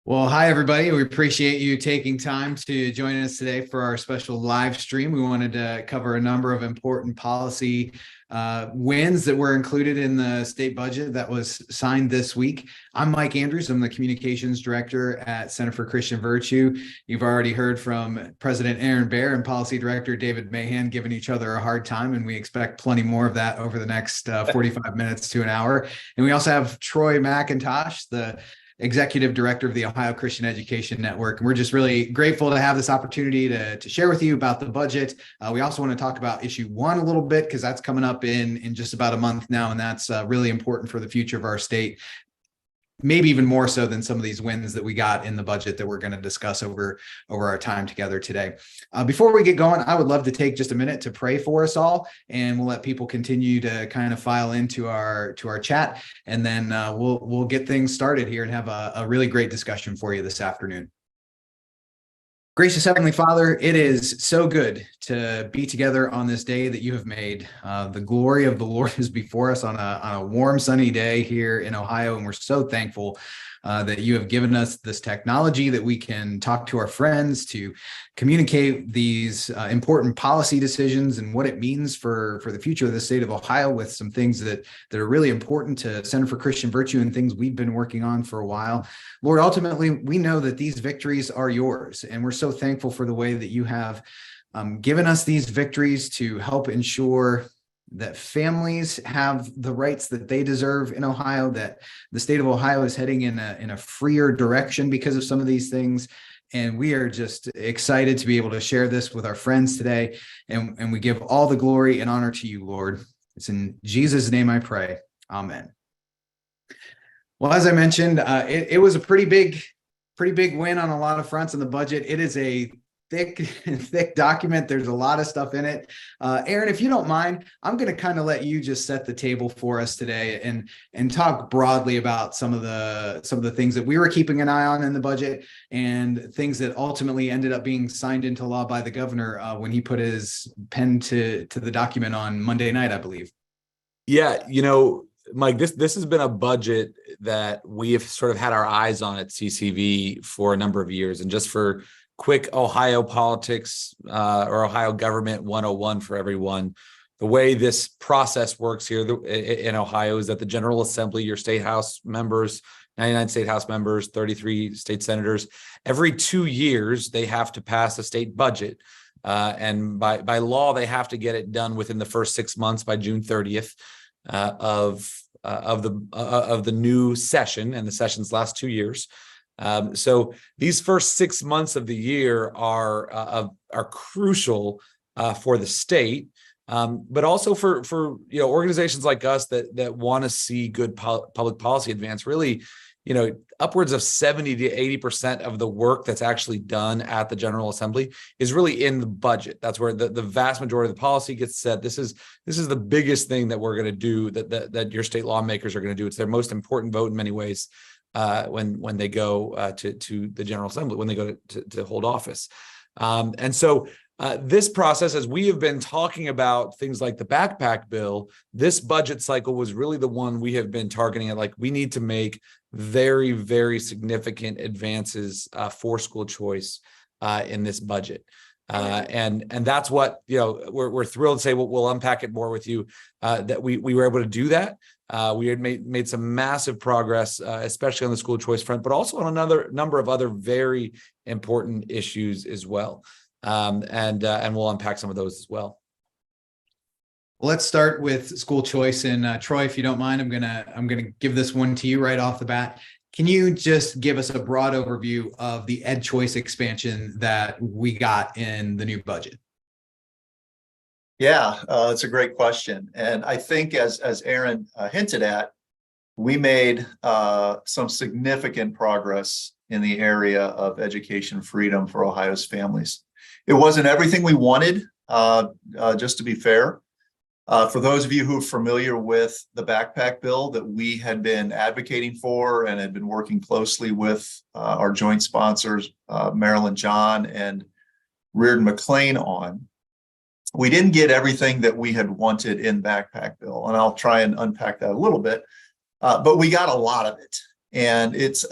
Well, hi, everybody. We appreciate you taking time to join us today for our special live stream. We wanted to cover a number of important policy wins that were included in the state budget that was signed this week. I'm Mike Andrews. I'm the communications director at Center for Christian Virtue. You've already heard from President Aaron Baer and Policy Director David Mahan giving each other a hard time, and we expect plenty more of that over the next 45 minutes to an hour. And we also have Troy McIntosh, the Executive Director of the Ohio Christian Education Network. And we're just really grateful to have this opportunity to share with you about the budget. We also want to talk about issue one a little bit because that's coming up in just about a month now, and that's really important for the future of our state. Maybe even more so than some of these wins that we got in the budget that we're going to discuss over our time together today. Before we get going, I would love to take just a minute to pray for us all, and we'll let people continue to kind of file into our chat, and then we'll get things started here and have a really great discussion for you this afternoon. Gracious Heavenly Father, it is so good to be together on this day that you have made. The glory of the Lord is before us on a warm, sunny day here in Ohio, and we're so thankful that you have given us this technology that we can talk to our friends, to communicate these important policy decisions and what it means for the future of the state of Ohio, with some things that are really important to Center for Christian Virtue and things we've been working on for a while. Lord, ultimately, we know that these victories are yours, and we're so thankful for the way that you have given us these victories to help ensure that families have the rights that they deserve in Ohio, that the state of Ohio is heading in a freer direction because of some of these things. And we are just excited to be able to share this with our friends today. And we give all the glory and honor to you, Lord. It's in Jesus' name I pray. Amen. Well, as I mentioned, it was a pretty big win on a lot of fronts in the budget. It is a thick document. There's a lot of stuff in it. Aaron, if you don't mind, I'm going to kind of let you just set the table for us today and talk broadly about some of the things that we were keeping an eye on in the budget and things that ultimately ended up being signed into law by the governor when he put his pen to the document on Monday night, I believe. Yeah, Mike, this has been a budget that we have sort of had our eyes on at CCV for a number of years. And just for quick Ohio politics or Ohio government 101 for everyone, the way this process works here in Ohio is that the General Assembly, your state house members, 99 state house members, 33 state senators, every 2 years, they have to pass a state budget. And by law, they have to get it done within the first 6 months by June 30th. Of the new session, and the session's last 2 years. So these first 6 months of the year are crucial for the state, but also for organizations like us that want to see good public policy advance. Really, upwards of 70 to 80% of the work that's actually done at the General Assembly is really in the budget. That's where the vast majority of the policy gets set. This is the biggest thing that we're going to do, that your state lawmakers are going to do. It's their most important vote in many ways when they go to the General Assembly, when they go to hold office. And so this process, as we have been talking about things like the backpack bill, this budget cycle was really the one we have been targeting at. Like, we need to make very, very significant advances for school choice in this budget. And that's what, we're thrilled to say. We'll unpack it more with you, that we were able to do that. We had made some massive progress, especially on the school choice front, but also on another number of other very important issues as well. And we'll unpack some of those as well. Let's start with school choice. And Troy, if you don't mind, I'm gonna give this one to you right off the bat. Can you just give us a broad overview of the Ed Choice expansion that we got in the new budget? Yeah, it's a great question. And I think as Aaron hinted at, we made some significant progress in the area of education freedom for Ohio's families. It wasn't everything we wanted, just to be fair. For those of you who are familiar with the backpack bill that we had been advocating for and had been working closely with our joint sponsors, Marilyn John and Reardon McLean on, we didn't get everything that we had wanted in backpack bill. And I'll try and unpack that a little bit, but we got a lot of it. And it's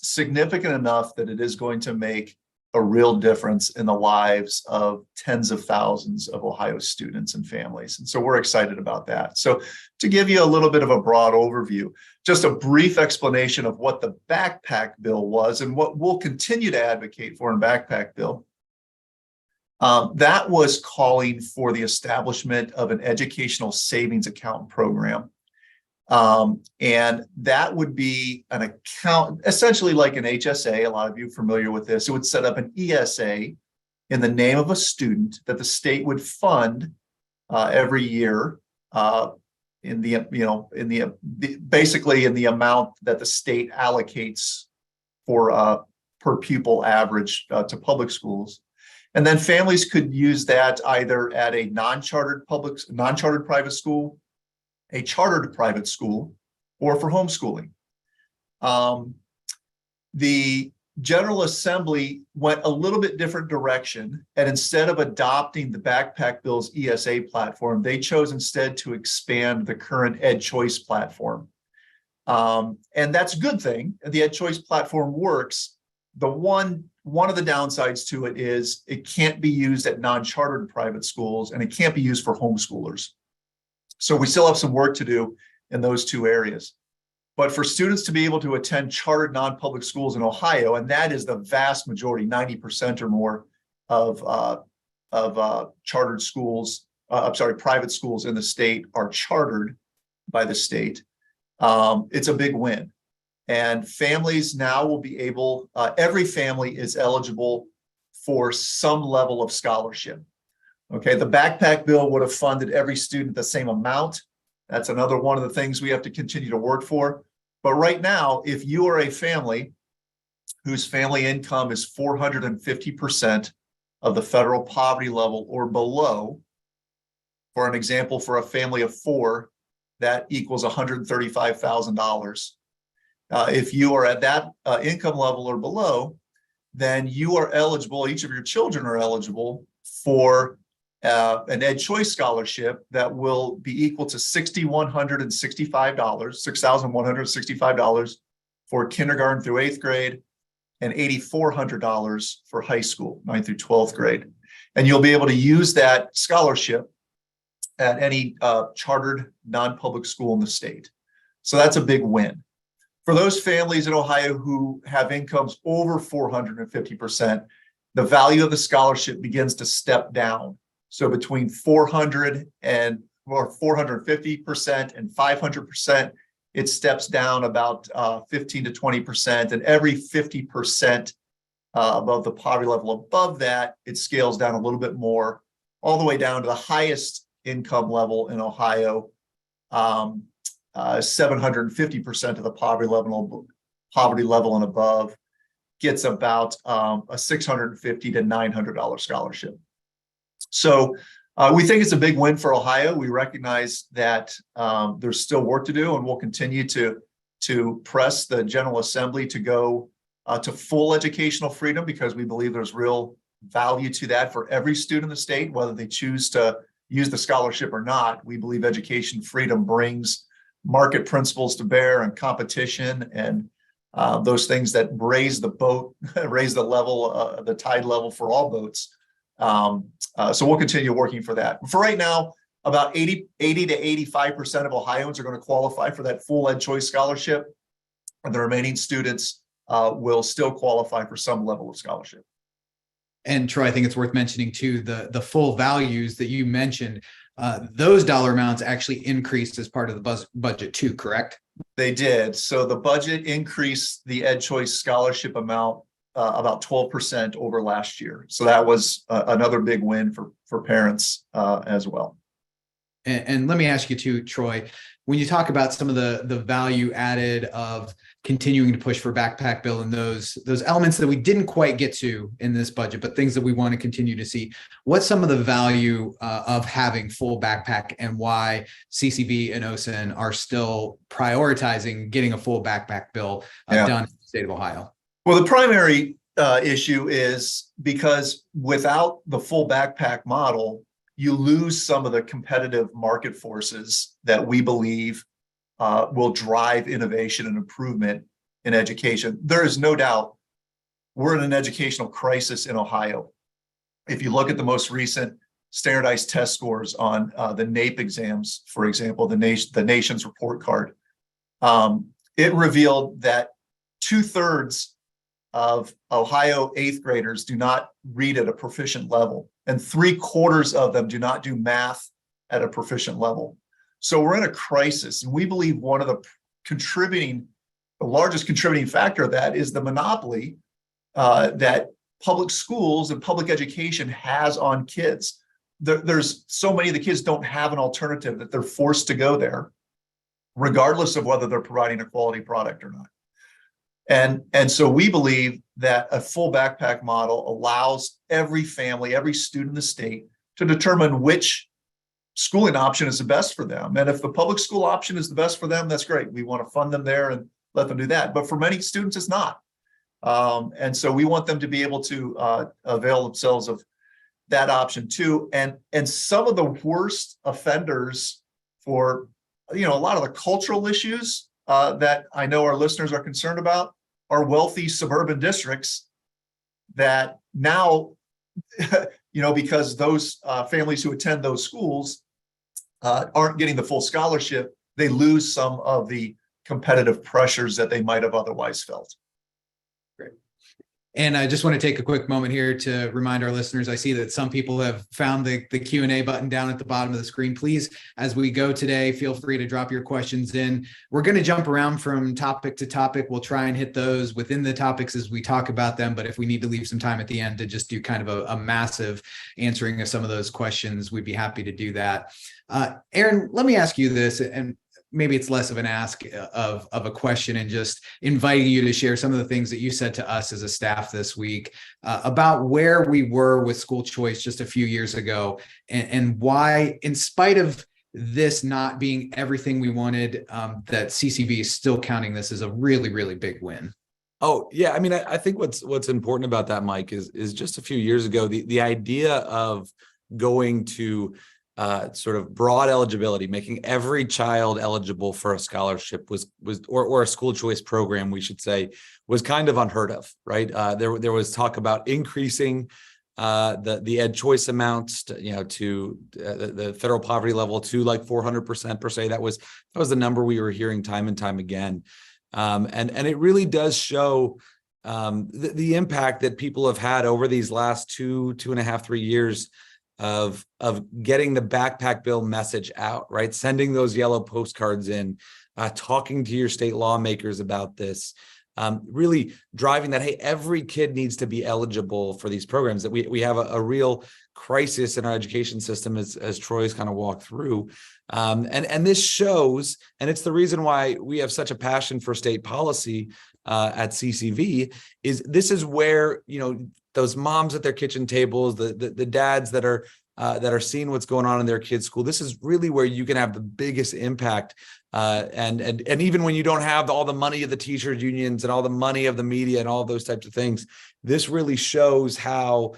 significant enough that it is going to make a real difference in the lives of tens of thousands of Ohio students and families. And so we're excited about that. So to give you a little bit of a broad overview, just a brief explanation of what the backpack bill was and what we'll continue to advocate for in backpack bill. That was calling for the establishment of an educational savings account program. And that would be an account, essentially like an HSA. A lot of you are familiar with this. It would set up an ESA in the name of a student that the state would fund every year basically in the amount that the state allocates for per pupil average to public schools. And then families could use that either at a non-chartered private school, a chartered private school, or for homeschooling. The General Assembly went a little bit different direction, and instead of adopting the backpack bill's ESA platform, they chose instead to expand the current EdChoice platform. And that's a good thing. The EdChoice platform works. The one of the downsides to it is it can't be used at non-chartered private schools, and it can't be used for homeschoolers. So we still have some work to do in those two areas. But for students to be able to attend chartered non-public schools in Ohio, and that is the vast majority, 90% or more of chartered schools, private schools in the state are chartered by the state. It's a big win. And families now will be able, every family is eligible for some level of scholarship. Okay, the backpack bill would have funded every student the same amount. That's another one of the things we have to continue to work for. But right now, if you are a family whose family income is 450% of the federal poverty level or below, for an example, for a family of four, that equals $135,000. If you are at that income level or below, then you are eligible, each of your children are eligible for an EdChoice scholarship that will be equal to $6,165 for kindergarten through 8th grade and $8,400 for high school, 9th through 12th grade. And you'll be able to use that scholarship at any chartered non-public school in the state. So that's a big win. For those families in Ohio who have incomes over 450%, the value of the scholarship begins to step down. So between 450% and 500%, it steps down about 15 to 20%. And every 50% above the poverty level above that, it scales down a little bit more, all the way down to the highest income level in Ohio, 750% of the poverty level and above gets about a $650 to $900 scholarship. So we think it's a big win for Ohio. We recognize that there's still work to do, and we'll continue to press the General Assembly to go to full educational freedom, because we believe there's real value to that for every student in the state, whether they choose to use the scholarship or not. We believe education freedom brings market principles to bear and competition and those things that raise the boat, raise the level, the tide level for all boats. So we'll continue working for that. For right now, about 80 to 85% of Ohioans are going to qualify for that full EdChoice scholarship, and the remaining students will still qualify for some level of scholarship. And Troy, I think it's worth mentioning too, the full values that you mentioned, those dollar amounts actually increased as part of the budget too, correct? They did. So the budget increased the EdChoice scholarship amount about 12% over last year. So that was another big win for parents as well. And let me ask you too, Troy, when you talk about some of the value added of continuing to push for backpack bill and those elements that we didn't quite get to in this budget, but things that we want to continue to see, what's some of the value of having full backpack, and why CCV and OSIN are still prioritizing getting a full backpack bill done in the state of Ohio? Well, the primary issue is because without the full backpack model, you lose some of the competitive market forces that we believe will drive innovation and improvement in education. There is no doubt we're in an educational crisis in Ohio. If you look at the most recent standardized test scores on the NAEP exams, for example, the nation's report card, it revealed that 2/3 of Ohio 8th graders do not read at a proficient level, and 3/4 of them do not do math at a proficient level. So we're in a crisis, and we believe one of the largest contributing factor of that is the monopoly that public schools and public education has on kids. There's so many of the kids don't have an alternative that they're forced to go there, regardless of whether they're providing a quality product or not. And so we believe that a full backpack model allows every family, every student in the state to determine which schooling option is the best for them. And if the public school option is the best for them, that's great. We want to fund them there and let them do that. But for many students, it's not. And so we want them to be able to avail themselves of that option too. And some of the worst offenders for, a lot of the cultural issues that I know our listeners are concerned about are wealthy suburban districts that now, because those families who attend those schools aren't getting the full scholarship, they lose some of the competitive pressures that they might have otherwise felt. Great. And I just want to take a quick moment here to remind our listeners, I see that some people have found the Q&A button down at the bottom of the screen. Please, as we go today, feel free to drop your questions in. We're going to jump around from topic to topic. We'll try and hit those within the topics as we talk about them. But if we need to leave some time at the end to just do kind of a massive answering of some of those questions, we'd be happy to do that. Aaron, let me ask you this, and maybe it's less of an ask of a question, and just inviting you to share some of the things that you said to us as a staff this week about where we were with school choice just a few years ago, and why, in spite of this not being everything we wanted, that CCV is still counting this as a really, really big win. Oh, yeah. I mean, I think what's important about that, Mike, is just a few years ago, the idea of going to sort of broad eligibility, making every child eligible for a scholarship or a school choice program, we should say, was kind of unheard of, right? There was talk about increasing the ed choice amounts to the federal poverty level to like 400% per se. That was the number we were hearing time and time again. And it really does show the impact that people have had over these last 2.5, 3 years of getting the backpack bill message out, right? Sending those yellow postcards in, talking to your state lawmakers about this, really driving that, hey, every kid needs to be eligible for these programs, that we have a real crisis in our education system, as Troy's kind of walked through. And this shows, and it's the reason why we have such a passion for state policy at CCV, is this is where, those moms at their kitchen tables, the dads that are seeing what's going on in their kids' school. This is really where you can have the biggest impact. And even when you don't have all the money of the teachers unions and all the money of the media and all those types of things, this really shows how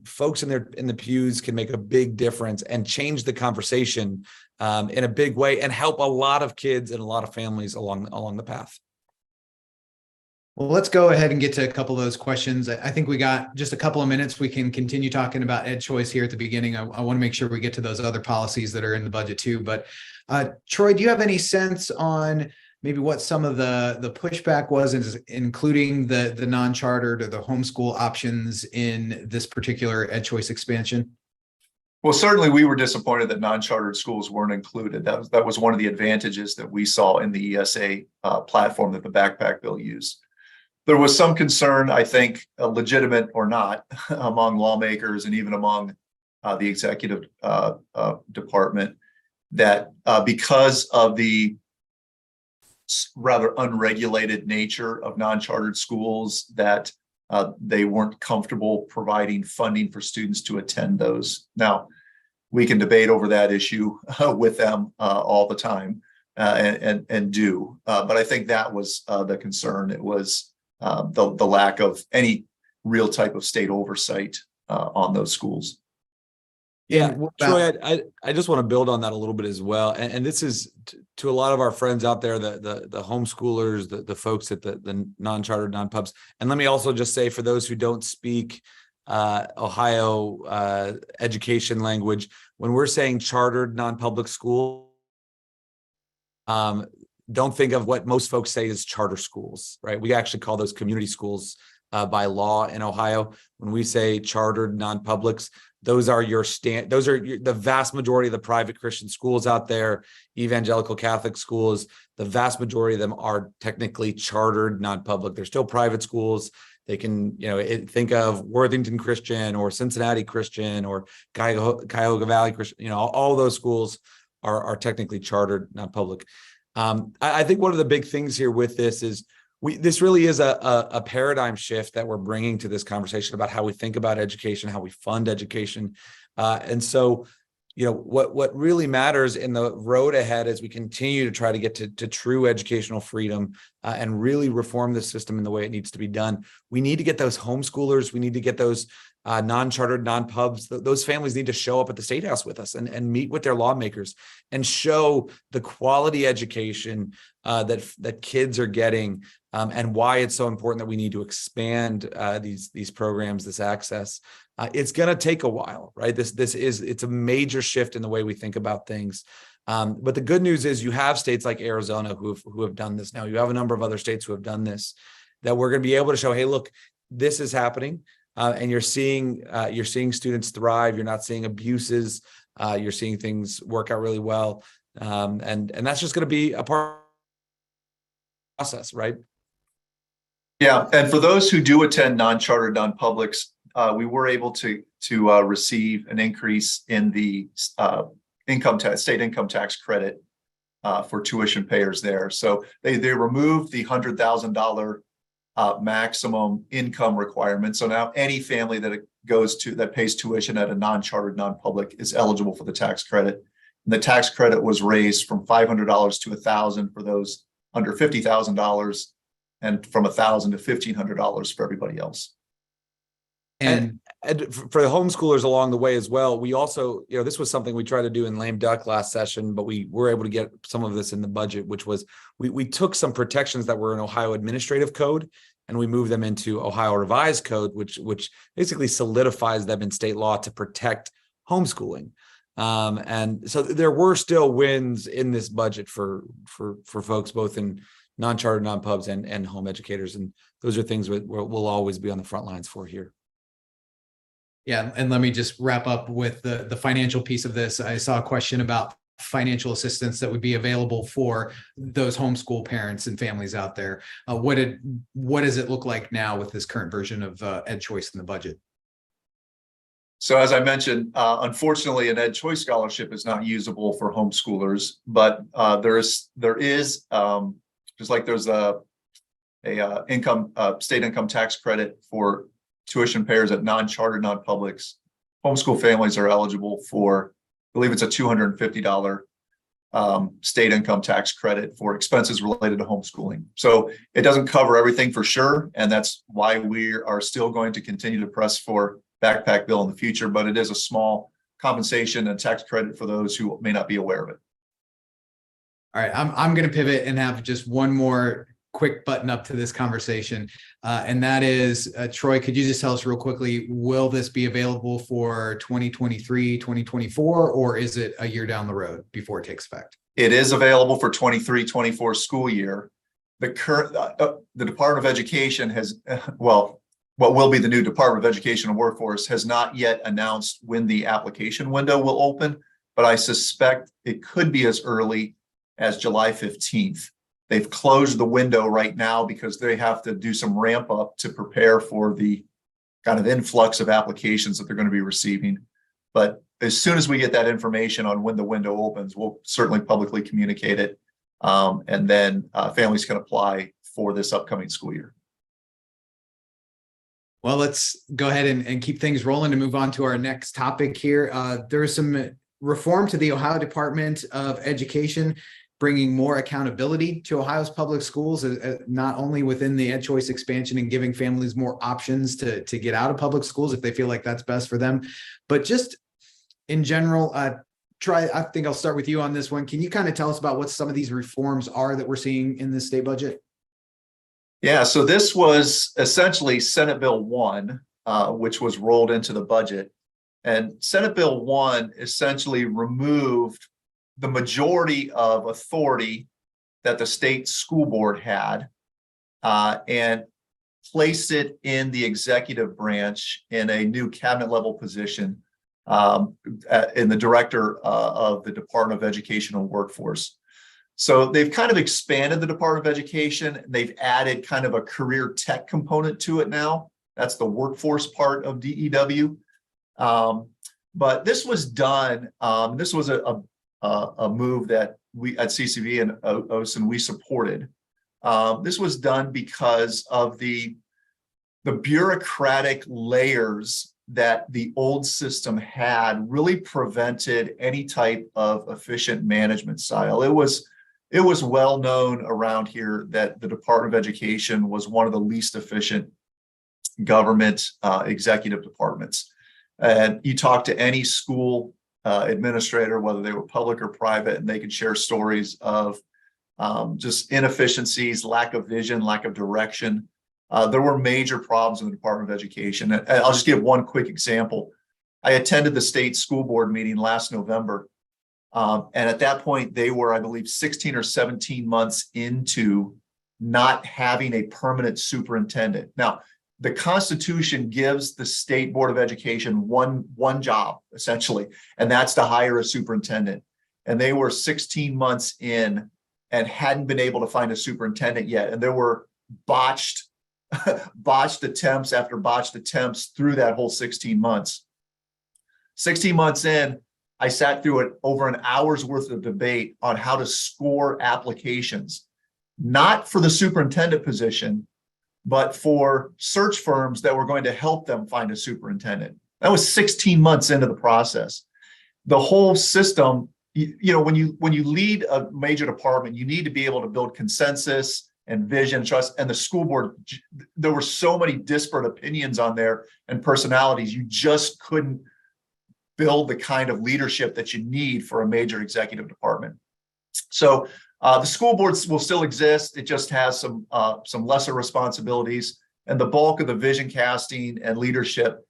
folks in the pews can make a big difference and change the conversation in a big way, and help a lot of kids and a lot of families along the path. Well, let's go ahead and get to a couple of those questions. I think we got just a couple of minutes. We can continue talking about ed choice here at the beginning. I want to make sure we get to those other policies that are in the budget too. But Troy, do you have any sense on maybe what some of the pushback was, including the non-chartered or the homeschool options in this particular ed choice expansion? Well, certainly we were disappointed that non-chartered schools weren't included. That was one of the advantages that we saw in the ESA platform that the backpack bill used. There was some concern, I think, legitimate or not, among lawmakers and even among the executive department, that because of the rather unregulated nature of non-chartered schools, that they weren't comfortable providing funding for students to attend those. Now, we can debate over that issue with them all the time and do, but I think that was the concern. It was the lack of any real type of state oversight on those schools. Yeah, And what Troy, about, I just want to build on that a little bit as well. And this is to a lot of our friends out there, the homeschoolers, the folks at the non-chartered non-pubs. And let me also just say, for those who don't speak Ohio education language, when we're saying chartered non-public school, don't think of what most folks say is charter schools, right? We actually call those community schools by law in Ohio. When we say chartered non-publics, those are the vast majority of the private Christian schools out there, evangelical Catholic schools. The vast majority of them are technically chartered non-public. They're still private schools. They can, think of Worthington Christian or Cincinnati Christian or Cuyahoga Valley Christian. All those schools are technically chartered non-public. I think one of the big things here with this is this really is a paradigm shift that we're bringing to this conversation about how we think about education, how we fund education. And so, what really matters in the road ahead as we continue to try to get to true educational freedom and really reform the system in the way it needs to be done. We need to get those homeschoolers. We need to get those non-chartered, non-pubs. Those families need to show up at the State House with us and meet with their lawmakers and show the quality education that kids are getting, and why it's so important that we need to expand these programs, this access. It's going to take a while, right? It's a major shift in the way we think about things. But the good news is you have states like Arizona who have done this now. You have a number of other states who have done this, that we're going to be able to show, hey, look, this is happening. And you're seeing students thrive. You're not seeing abuses. You're seeing things work out really well. And that's just going to be a part of the process, right? Yeah, and for those who do attend non-chartered non-publics, we were able to receive an increase in the state income tax credit for tuition payers there. So they removed the $100,000 maximum income requirement. So now any family that pays tuition at a non-chartered non-public is eligible for the tax credit. And the tax credit was raised from $500 to $1,000 for those under $50,000, and from $1,000 to $1,500 for everybody else. And for the homeschoolers along the way as well, we also, this was something we tried to do in lame duck last session, but we were able to get some of this in the budget, which was we took some protections that were in Ohio Administrative Code and we moved them into Ohio Revised Code, which basically solidifies them in state law to protect homeschooling. And so there were still wins in this budget for folks both in non-chartered non-pubs and home educators, and those are things we'll always be on the front lines for here. Yeah, and let me just wrap up with the financial piece of this. I saw a question about financial assistance that would be available for those homeschool parents and families out there. What does it look like now with this current version of EdChoice in the budget? So as I mentioned, unfortunately, an EdChoice scholarship is not usable for homeschoolers, but there is just like there's a state income tax credit for tuition payers at non-chartered non-publics. Homeschool families are eligible for, I believe it's a $250 state income tax credit for expenses related to homeschooling. So it doesn't cover everything for sure, and that's why we are still going to continue to press for backpack bill in the future, but it is a small compensation and tax credit for those who may not be aware of it. All right, I'm going to pivot and have just one more quick button up to this conversation. And that is, Troy, could you just tell us real quickly, will this be available for 2023, 2024, or is it a year down the road before it takes effect? It is available for 23-24 school year. The Department of Education has, what will be the new Department of Education and Workforce has not yet announced when the application window will open, but I suspect it could be as early as July 15th. They've closed the window right now because they have to do some ramp up to prepare for the kind of influx of applications that they're going to be receiving. But as soon as we get that information on when the window opens, we'll certainly publicly communicate it. And then families can apply for this upcoming school year. Well, let's go ahead and keep things rolling and move on to our next topic here. There is some reform to the Ohio Department of Education, bringing more accountability to Ohio's public schools, not only within the EdChoice expansion and giving families more options to get out of public schools if they feel like that's best for them, but just in general, I think I'll start with you on this one. Can you kind of tell us about what some of these reforms are that we're seeing in the state budget? Yeah, so this was essentially Senate Bill 1, which was rolled into the budget. And Senate Bill 1 essentially removed the majority of authority that the state school board had and placed it in the executive branch in a new cabinet level position in the director of the Department of Education and Workforce. So they've kind of expanded the Department of Education. They've added kind of a career tech component to it now. That's the workforce part of DEW. But this was done. This was a move that we at CCV and OSIN we supported. This was done because of the bureaucratic layers that the old system had really prevented any type of efficient management style. It was well known around here that the Department of Education was one of the least efficient government executive departments. And you talk to any school administrator, whether they were public or private, and they could share stories of just inefficiencies, lack of vision, lack of direction. There were major problems in the Department of Education. And I'll just give one quick example. I attended the state school board meeting last November. And at that point, they were, I believe, 16 or 17 months into not having a permanent superintendent. Now, the Constitution gives the State Board of Education one job, essentially, and that's to hire a superintendent. And they were 16 months in and hadn't been able to find a superintendent yet. And there were botched attempts after botched attempts through that whole 16 months. 16 months in, I sat through it over an hour's worth of debate on how to score applications, not for the superintendent position, but for search firms that were going to help them find a superintendent. That was 16 months into the process. The whole system, when you lead a major department, you need to be able to build consensus and vision, trust. And the school board, there were so many disparate opinions on there and personalities. You just couldn't build the kind of leadership that you need for a major executive department. So the school boards will still exist. It just has some lesser responsibilities, and the bulk of the vision casting and leadership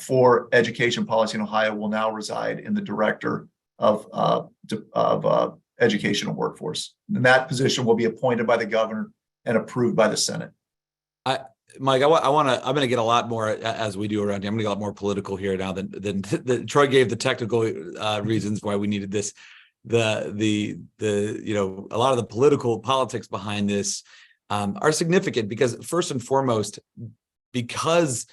for education policy in Ohio will now reside in the director of education and workforce. And that position will be appointed by the governor and approved by the Senate. Mike, I'm going to get a lot more, as we do around here, I'm going to get a lot more political here now than Troy gave the technical reasons why we needed this. A lot of the politics behind this are significant because, first and foremost, because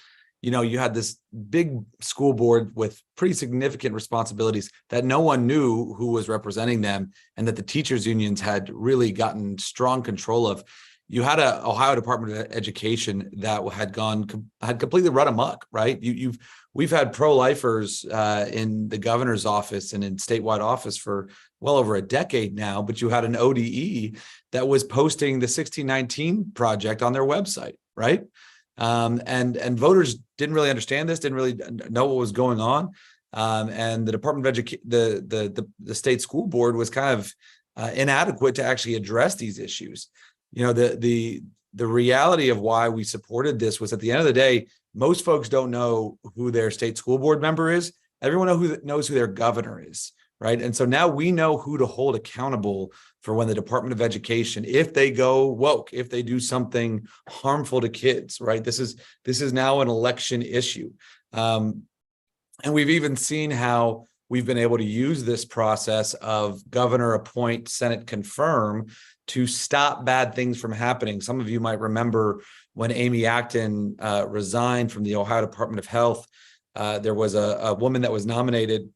you had this big school board with pretty significant responsibilities that no one knew who was representing them, and that the teachers unions had really gotten strong control of. You had a Ohio Department of Education that had completely run amok, right? We've had pro-lifers in the governor's office and in statewide office for well over a decade now, but you had an ODE that was posting the 1619 project on their website, right? And voters didn't really understand this, didn't really know what was going on. And the Department of Education, the state school board was kind of inadequate to actually address these issues. The reality of why we supported this was, at the end of the day, most folks don't know who their state school board member is. Everyone knows who their governor is, right? And so now we know who to hold accountable for when the Department of Education, if they go woke, if they do something harmful to kids, right? This is now an election issue. And we've even seen how we've been able to use this process of governor appoint, Senate confirm to stop bad things from happening. Some of you might remember when Amy Acton resigned from the Ohio Department of Health. There was a woman that was nominated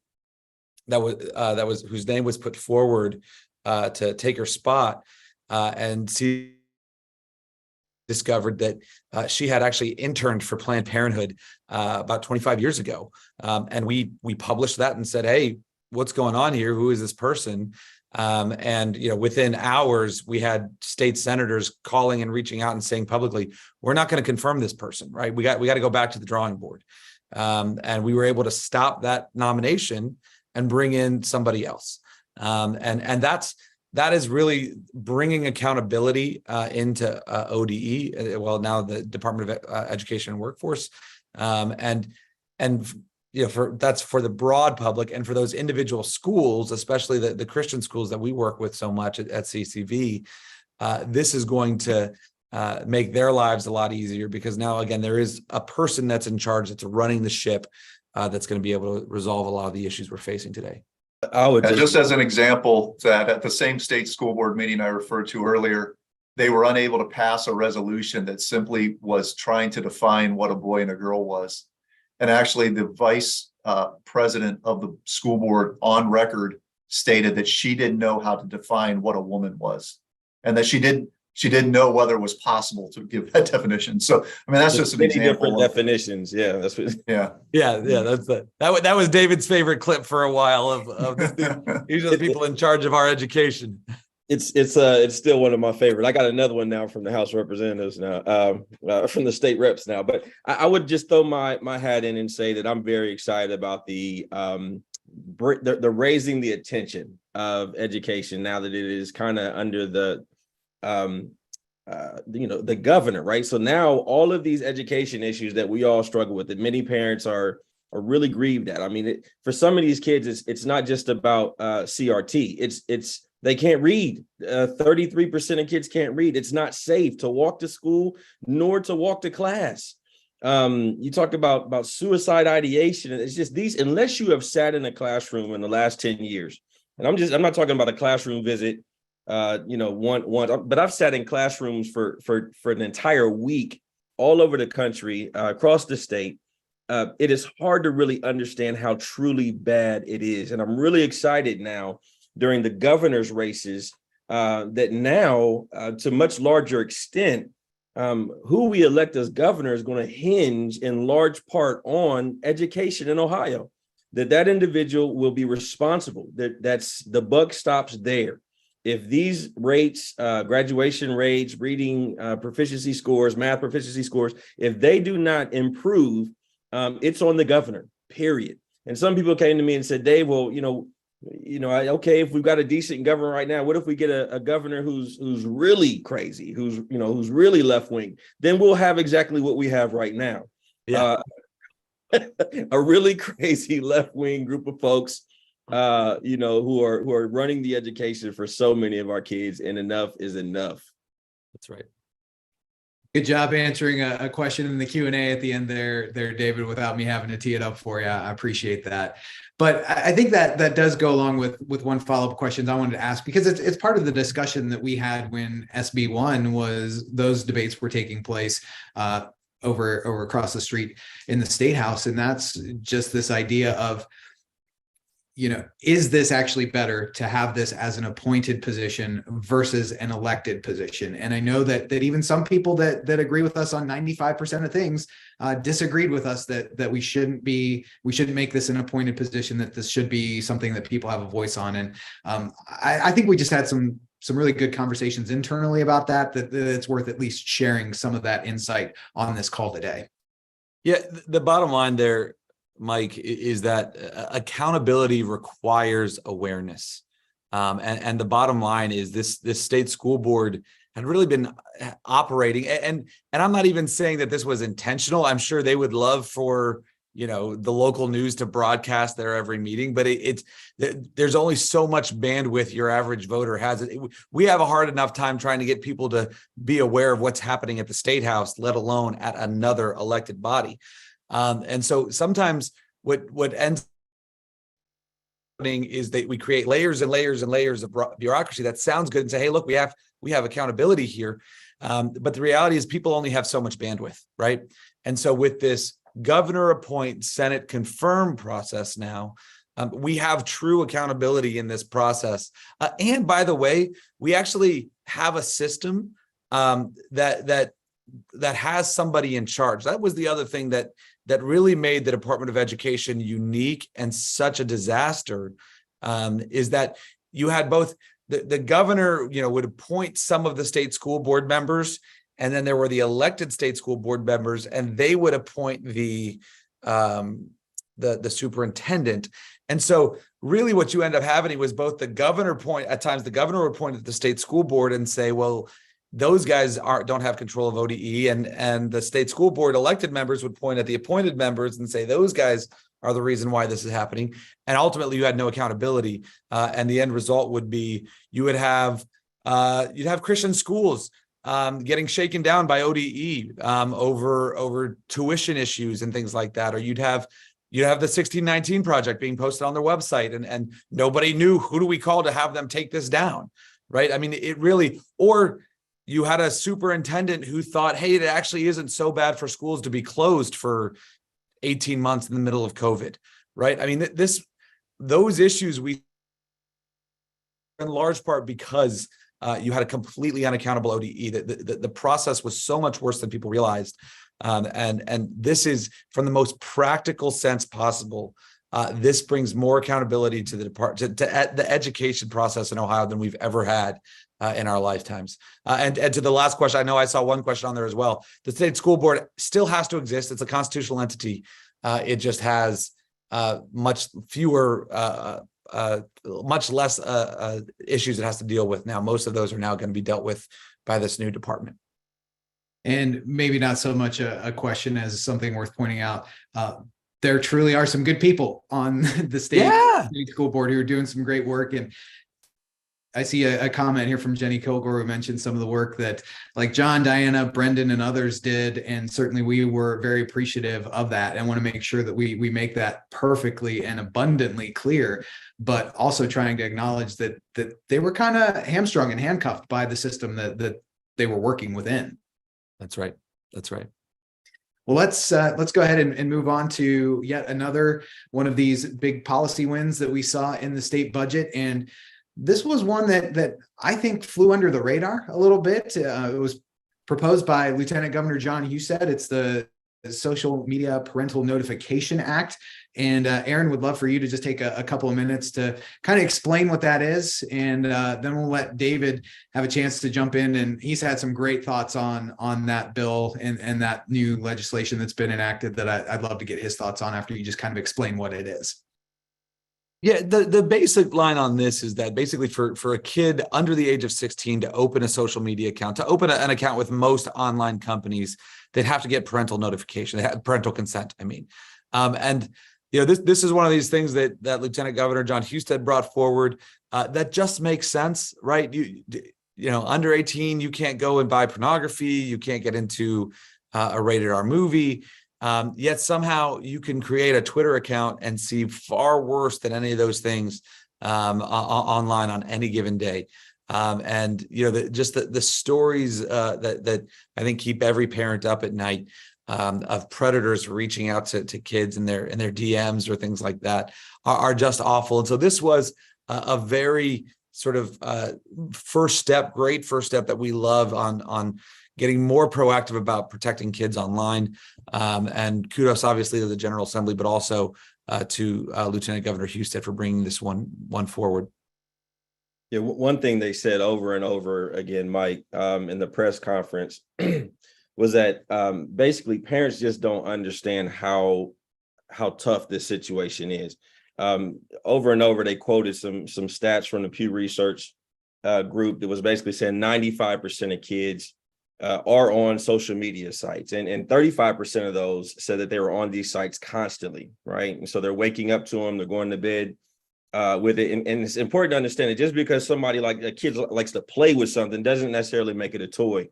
whose name was put forward to take her spot, and she discovered that she had actually interned for Planned Parenthood about 25 years ago. And we published that and said, hey, what's going on here? Who is this person? And within hours, we had state senators calling and reaching out and saying publicly, we're not going to confirm this person, right? We got to go back to the drawing board. And we were able to stop that nomination and bring in somebody else. And that is really bringing accountability into ODE, well, now the Department of Education and Workforce, and that's for the broad public, and for those individual schools, especially the Christian schools that we work with so much at CCV. This is going to make their lives a lot easier, because now, again, there is a person that's in charge, that's running the ship, that's going to be able to resolve a lot of the issues we're facing today. Just as an example, that at the same state school board meeting I referred to earlier, they were unable to pass a resolution that simply was trying to define what a boy and a girl was. And actually, the vice president of the school board on record stated that she didn't know how to define what a woman was, and that she didn't know whether it was possible to give that definition. So, I mean, that's just an example. Different definitions. Yeah, that's what. Yeah. That's that was David's favorite clip for a while of these are the people in charge of our education. It's still one of my favorite. I got another one now from the House of Representatives now, from the state reps now. But I would just throw my hat in and say that I'm very excited about the raising the attention of education now that it is kind of under the the governor, right? So now all of these education issues that we all struggle with, that many parents are really grieved at. I mean, for some of these kids, it's not just about CRT. It's they can't read. 33% of kids can't read. It's not safe to walk to school nor to walk to class. You talked about suicide ideation. It's just these, unless you have sat in a classroom in the last 10 years, and I'm not talking about a classroom visit, but I've sat in classrooms for an entire week all over the country, across the state. It is hard to really understand how truly bad it is. And I'm really excited now during the governor's races that now, to much larger extent, who we elect as governor is going to hinge in large part on education in Ohio, that individual will be responsible, that's the buck stops there. If these rates, graduation rates, reading proficiency scores, math proficiency scores, if they do not improve, it's on the governor, period. And some people came to me and said, Dave, well, okay, if we've got a decent governor right now, what if we get a governor who's really crazy, who's really left wing? Then we'll have exactly what we have right now. Yeah. A really crazy left wing group of folks, who are running the education for so many of our kids, and enough is enough. That's right. Good job answering a question in the Q&A at the end there, David, without me having to tee it up for you. I appreciate that. But I think that does go along with one follow-up question I wanted to ask, because it's part of the discussion that we had when SB 1 was, those debates were taking place over across the street in the State House. And that's just this idea of, is this actually better to have this as an appointed position versus an elected position? And I know that even some people that agree with us on 95% of things disagreed with us that we shouldn't make this an appointed position, that this should be something that people have a voice on. And I think we just had some really good conversations internally about that it's worth at least sharing some of that insight on this call today. Yeah, the bottom line there, Mike, is that accountability requires awareness. And the bottom line is this state school board had really been operating. And I'm not even saying that this was intentional. I'm sure they would love for, the local news to broadcast their every meeting, but there's only so much bandwidth your average voter has. We have a hard enough time trying to get people to be aware of what's happening at the State House, let alone at another elected body. And so sometimes what ends up happening is that we create layers and layers and layers of bureaucracy that sounds good and say, hey, look, we have accountability here. But the reality is people only have so much bandwidth, right? And so with this governor appoint, Senate confirm process now, we have true accountability in this process. And by the way, we actually have a system that has somebody in charge. That was the other thing that really made the Department of Education unique and such a disaster, is that you had both the governor, would appoint some of the state school board members, and then there were the elected state school board members, and they would appoint the the superintendent. And so really what you end up having was both the governor at times the governor would point at the state school board and say, well, those guys don't have control of ODE, and the state school board elected members would point at the appointed members and say those guys are the reason why this is happening. And ultimately you had no accountability. And the end result would be you'd have Christian schools getting shaken down by ODE over tuition issues and things like that. Or you'd have the 1619 project being posted on their website and nobody knew who do we call to have them take this down, right? I mean, it really, or you had a superintendent who thought, hey, it actually isn't so bad for schools to be closed for 18 months in the middle of COVID, right? I mean, those issues we, in large part because you had a completely unaccountable ODE. The process was so much worse than people realized. And this is, from the most practical sense possible, this brings more accountability to the department, to the education process in Ohio than we've ever had in our lifetimes. And to the last question, I know I saw one question on there as well. The state school board still has to exist. It's a constitutional entity. It just has much fewer, much less issues it has to deal with now. Most of those are now going to be dealt with by this new department. And maybe not so much a question as something worth pointing out. There truly are some good people on the state school board who are doing some great work. And I see a comment here from Jenny Kilgore who mentioned some of the work that like John, Diana, Brendan, and others did. And certainly we were very appreciative of that and want to make sure that we make that perfectly and abundantly clear, but also trying to acknowledge that they were kind of hamstrung and handcuffed by the system that they were working within. That's right. That's right. Well, let's go ahead and move on to yet another one of these big policy wins that we saw in the state budget. And this was one that I think flew under the radar a little bit. It was proposed by Lieutenant Governor John Husted. It's the Social Media Parental Notification Act. And Aaron, would love for you to just take a couple of minutes to kind of explain what that is. And then we'll let David have a chance to jump in. And he's had some great thoughts on that bill and that new legislation that's been enacted that I'd love to get his thoughts on after you just kind of explain what it is. Yeah, the basic line on this is that basically for a kid under the age of 16 to open a social media account, to open an account with most online companies, they'd have to get parental notification, they have parental consent, I mean. And you know, this is one of these things that Lieutenant Governor John Husted brought forward that just makes sense, right? You know, under 18, you can't go and buy pornography, you can't get into a rated R movie. Yet somehow you can create a Twitter account and see far worse than any of those things online on any given day. And you know, the stories that I think keep every parent up at night of predators reaching out to kids in their DMs or things like that are just awful. And so this was a very sort of great first step that we love on getting more proactive about protecting kids online. And kudos obviously to the General Assembly, but also to Lieutenant Governor Husted for bringing this one forward. Yeah, one thing they said over and over again, Mike, in the press conference was that basically parents just don't understand how tough this situation is. Over and over, they quoted some stats from the Pew Research group that was basically saying 95% of kids are on social media sites, and 35% of those said that they were on these sites constantly, right? And so they're waking up to them, they're going to bed with it. And it's important to understand that just because somebody like a kid likes to play with something doesn't necessarily make it a toy.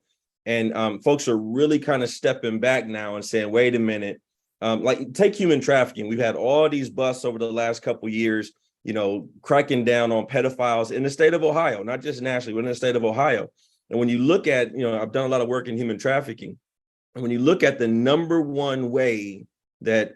And folks are really kind of stepping back now and saying, wait a minute, like take human trafficking. We've had all these busts over the last couple of years, you know, cracking down on pedophiles in the state of Ohio, not just nationally, but in the state of Ohio. And when you look at, you know, I've done a lot of work in human trafficking. And when you look at the number one way that,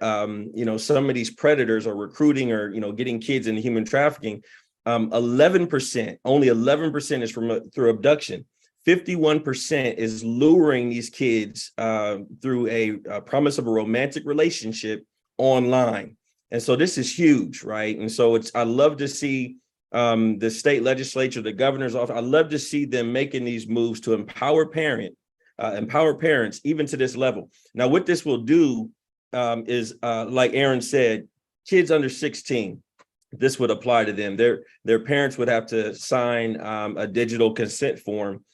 you know, some of these predators are recruiting or, you know, getting kids into human trafficking, 11%, only 11% is through abduction. 51% is luring these kids through a promise of a romantic relationship online. And so this is huge, right? And so I love to see the state legislature, the governor's office, I love to see them making these moves to empower parents even to this level. Now, what this will do is like Aaron said, kids under 16. This would apply to them. Their parents would have to sign a digital consent form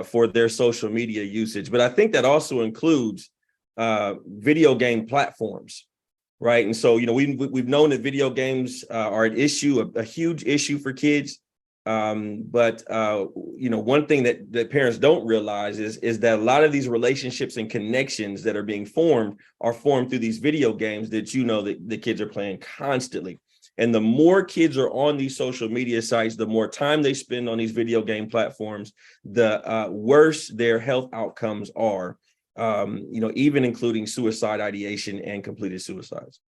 for their social media usage. But I think that also includes video game platforms, right? And so, we've known that video games are an issue, a huge issue for kids. But one thing that parents don't realize is that a lot of these relationships and connections that are being formed are formed through these video games that that the kids are playing constantly. And the more kids are on these social media sites, the more time they spend on these video game platforms, the worse their health outcomes are, even including suicide ideation and completed suicides.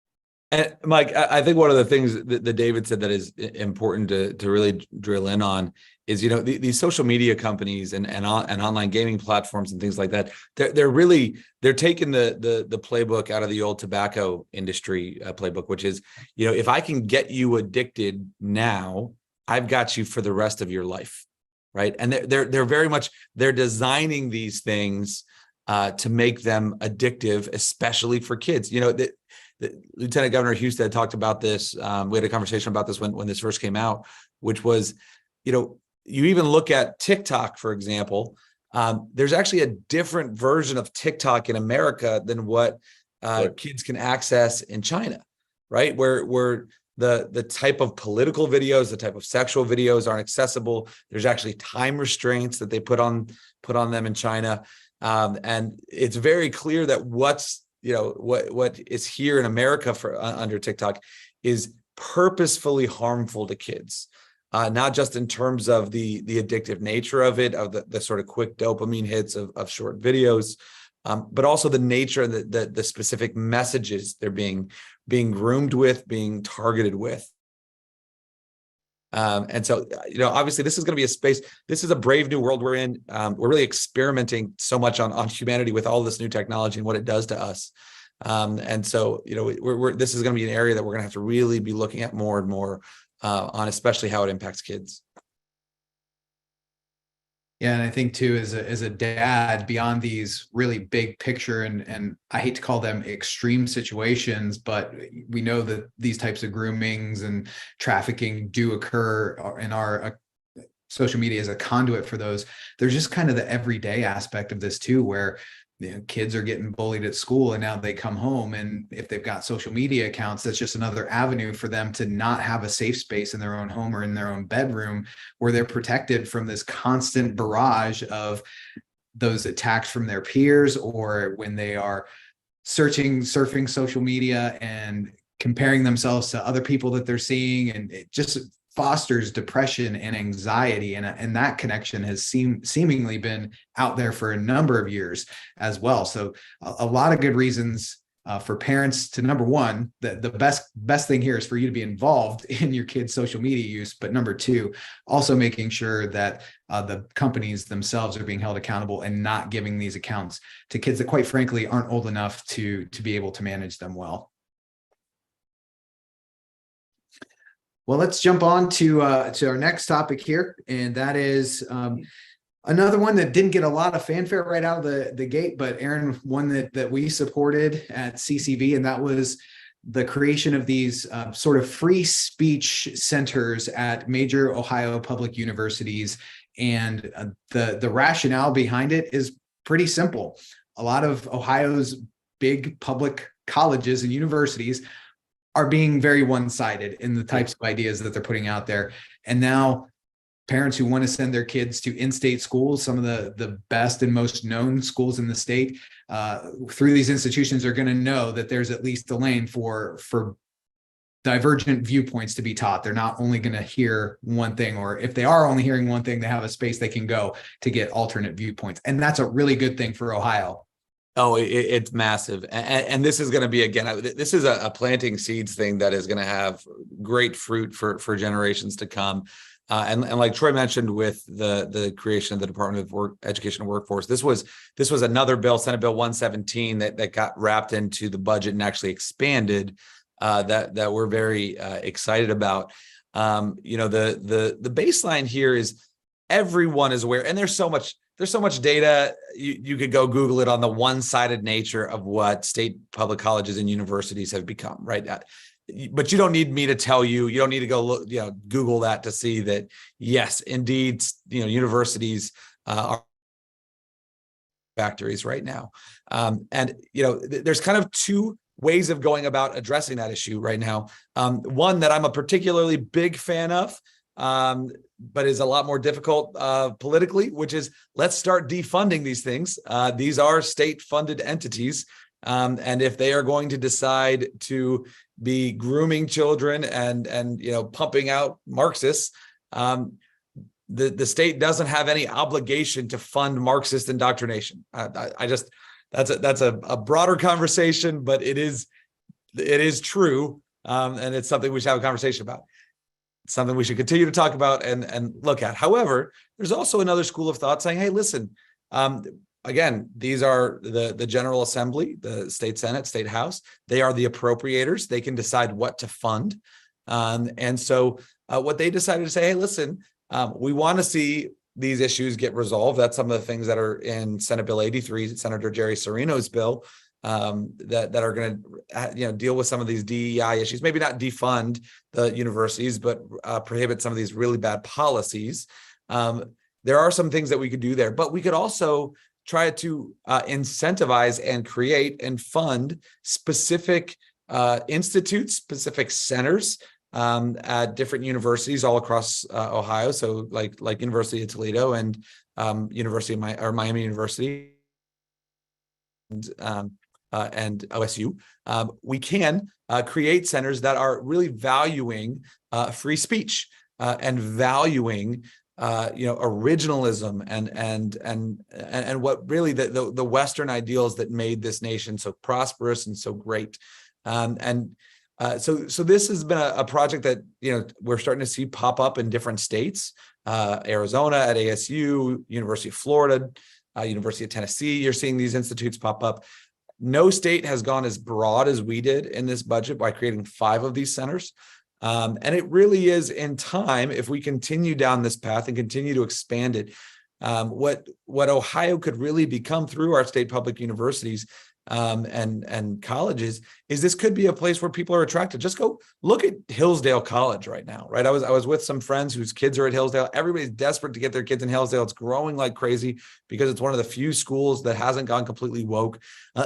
And Mike, I think one of the things that David said that is important to really drill in on is, these social media companies and online gaming platforms and things like that. They're taking the playbook out of the old tobacco industry playbook, which is, if I can get you addicted now, I've got you for the rest of your life, right? And they're very much designing these things to make them addictive, especially for kids. The Lieutenant Governor Husted talked about this. We had a conversation about this when this first came out, which was, you even look at TikTok, for example. There's actually a different version of TikTok in America than what kids can access in China, right? Where the type of political videos, the type of sexual videos aren't accessible. There's actually time restraints that they put on them in China, and it's very clear that what is here in America under TikTok is purposefully harmful to kids, not just in terms of the addictive nature of it, of the sort of quick dopamine hits of short videos, but also the nature and the specific messages they're being groomed with, being targeted with. And so, obviously this is going to be a space. This is a brave new world we're in. We're really experimenting so much on humanity with all this new technology and what it does to us. And so, this is going to be an area that we're going to have to really be looking at more and more on, especially how it impacts kids. Yeah, and I think too, as a dad, beyond these really big picture and I hate to call them extreme situations, but we know that these types of groomings and trafficking do occur, and our social media is a conduit for those. There's just kind of the everyday aspect of this too, where kids are getting bullied at school and now they come home, and if they've got social media accounts, that's just another avenue for them to not have a safe space in their own home or in their own bedroom, where they're protected from this constant barrage of those attacks from their peers, or when they are surfing social media and comparing themselves to other people that they're seeing, and it just fosters depression and anxiety, and that connection has seemingly been out there for a number of years as well. So a lot of good reasons for parents to, number one, the best thing here is for you to be involved in your kids' social media use, but number two, also making sure that the companies themselves are being held accountable and not giving these accounts to kids that, quite frankly, aren't old enough to be able to manage them well. Well, let's jump on to our next topic here, and that is another one that didn't get a lot of fanfare right out of the gate, but Aaron, one that we supported at CCV, and that was the creation of these sort of free speech centers at major Ohio public universities. And the rationale behind it is pretty simple. A lot of Ohio's big public colleges and universities are being very one-sided in the types of ideas that they're putting out there. And now parents who want to send their kids to in-state schools, some of the best and most known schools in the state, through these institutions are going to know that there's at least a lane for divergent viewpoints to be taught. They're not only going to hear one thing, or if they are only hearing one thing, they have a space they can go to get alternate viewpoints. And that's a really good thing for Ohio. Oh, it's massive. And this is going to be, again, this is a planting seeds thing that is going to have great fruit for generations to come. And like Troy mentioned with the creation of the Department of Education and Workforce, this was another bill, Senate Bill 117, that got wrapped into the budget and actually expanded, that we're very excited about. The baseline here is everyone is aware, and there's so much there's so much data. You could go Google it on the one-sided nature of what state public colleges and universities have become, right? But you don't need me to tell you. You don't need to go look, Google that to see that. Yes, indeed, universities are factories right now, and there's kind of two ways of going about addressing that issue right now. One that I'm a particularly big fan of, but is a lot more difficult politically, which is let's start defunding these things. These are state-funded entities, and if they are going to decide to be grooming children and pumping out Marxists, the state doesn't have any obligation to fund Marxist indoctrination. That's a broader conversation, but it is true, and it's something we should have a conversation about. It's something we should continue to talk about and look at. However, there's also another school of thought saying, hey, listen, again, these are the General Assembly, the State Senate, State House. They are the appropriators. They can decide what to fund. And so what they decided to say, hey, listen, we want to see these issues get resolved. That's some of the things that are in Senate Bill 83, Senator Jerry Serino's bill, that are going to deal with some of these DEI issues. Maybe not defund the universities, but prohibit some of these really bad policies. There are some things that we could do there, but we could also try to incentivize and create and fund specific institutes, specific centers at different universities all across Ohio. So like University of Toledo and Miami University and OSU, we can create centers that are really valuing free speech and valuing originalism and what really the Western ideals that made this nation so prosperous and so great. So this has been a project that we're starting to see pop up in different states. Arizona at ASU, University of Florida, University of Tennessee. You're seeing these institutes pop up. No state has gone as broad as we did in this budget by creating 5 of these centers. And it really is in time, if we continue down this path and continue to expand it, what Ohio could really become through our state public universities and colleges is this could be a place where people are attracted. Just go look at Hillsdale College right now, right? I was with some friends whose kids are at Hillsdale. Everybody's desperate to get their kids in Hillsdale. It's growing like crazy because it's one of the few schools that hasn't gone completely woke.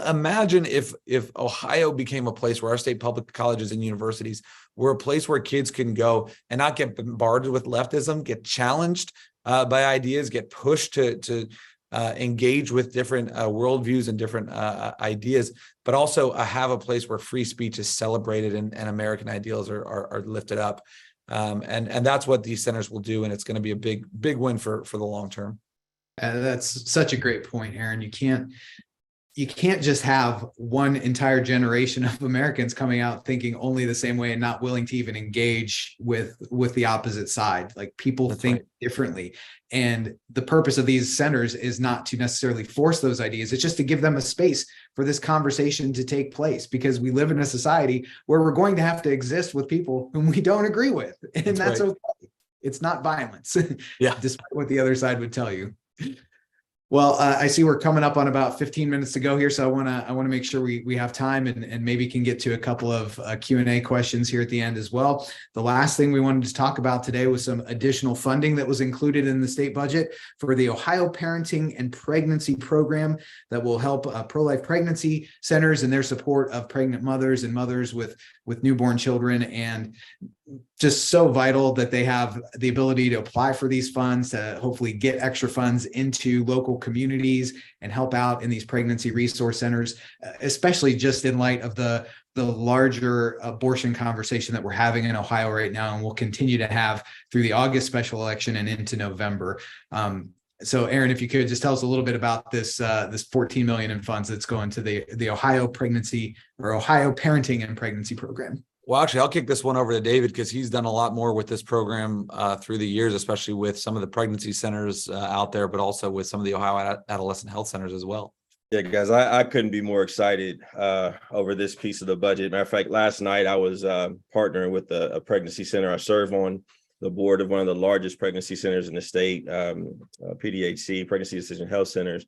Imagine if Ohio became a place where our state public colleges and universities were a place where kids can go and not get bombarded with leftism, get challenged by ideas, get pushed to engage with different worldviews and different ideas, but also have a place where free speech is celebrated and American ideals are lifted up. And that's what these centers will do. And it's going to be a big win for the long term. That's such a great point, Aaron. You can't just have one entire generation of Americans coming out thinking only the same way and not willing to even engage with the opposite side. Like people That's think right. differently. And the purpose of these centers is not to necessarily force those ideas. It's just to give them a space for this conversation to take place, because we live in a society where we're going to have to exist with people whom we don't agree with. And that's right. okay. It's not violence, Yeah. despite what the other side would tell you. Well, I see we're coming up on about 15 minutes to go here, so I want to make sure we have time and maybe can get to a couple of Q&A questions here at the end as well. The last thing we wanted to talk about today was some additional funding that was included in the state budget for the Ohio Parenting and Pregnancy Program that will help pro-life pregnancy centers and their support of pregnant mothers and mothers with newborn children, and just so vital that they have the ability to apply for these funds to hopefully get extra funds into local communities and help out in these pregnancy resource centers, especially just in light of the larger abortion conversation that we're having in Ohio right now, and we'll continue to have through the August special election and into November. So Aaron, if you could just tell us a little bit about this $14 million in funds that's going to the Ohio Pregnancy or Ohio Parenting and Pregnancy Program. Well, actually, I'll kick this one over to David because he's done a lot more with this program through the years, especially with some of the pregnancy centers out there, but also with some of the Ohio Adolescent Health Centers as well. Yeah, guys, I couldn't be more excited over this piece of the budget. Matter of fact, last night I was partnering with a pregnancy center I serve on, the board of one of the largest pregnancy centers in the state, PDHC, Pregnancy Decision Health Centers.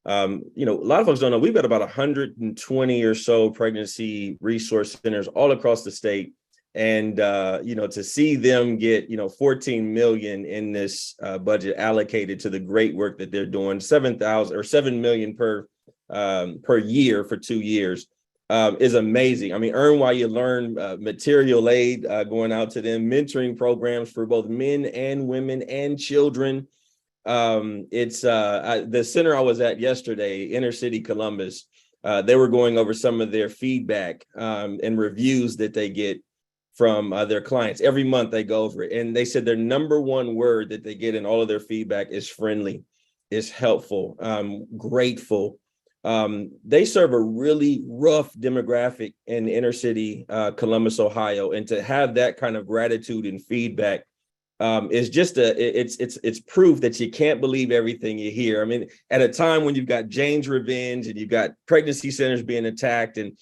A lot of folks don't know we've got about 120 or so pregnancy resource centers all across the state. And, to see them get, 14 million in this budget allocated to the great work that they're doing, 7 million per year for 2 years is amazing. I mean, Earn While You Learn, material aid going out to them, mentoring programs for both men and women and children. It's the center I was at yesterday, Inner City Columbus. They were going over some of their feedback and reviews that they get from their clients. Every month they go over it. And they said their number one word that they get in all of their feedback is friendly, is helpful, grateful. They serve a really rough demographic in inner city Columbus, Ohio. And to have that kind of gratitude and feedback is just it's proof that you can't believe everything you hear. I mean, at a time when you've got Jane's Revenge and you've got pregnancy centers being attacked and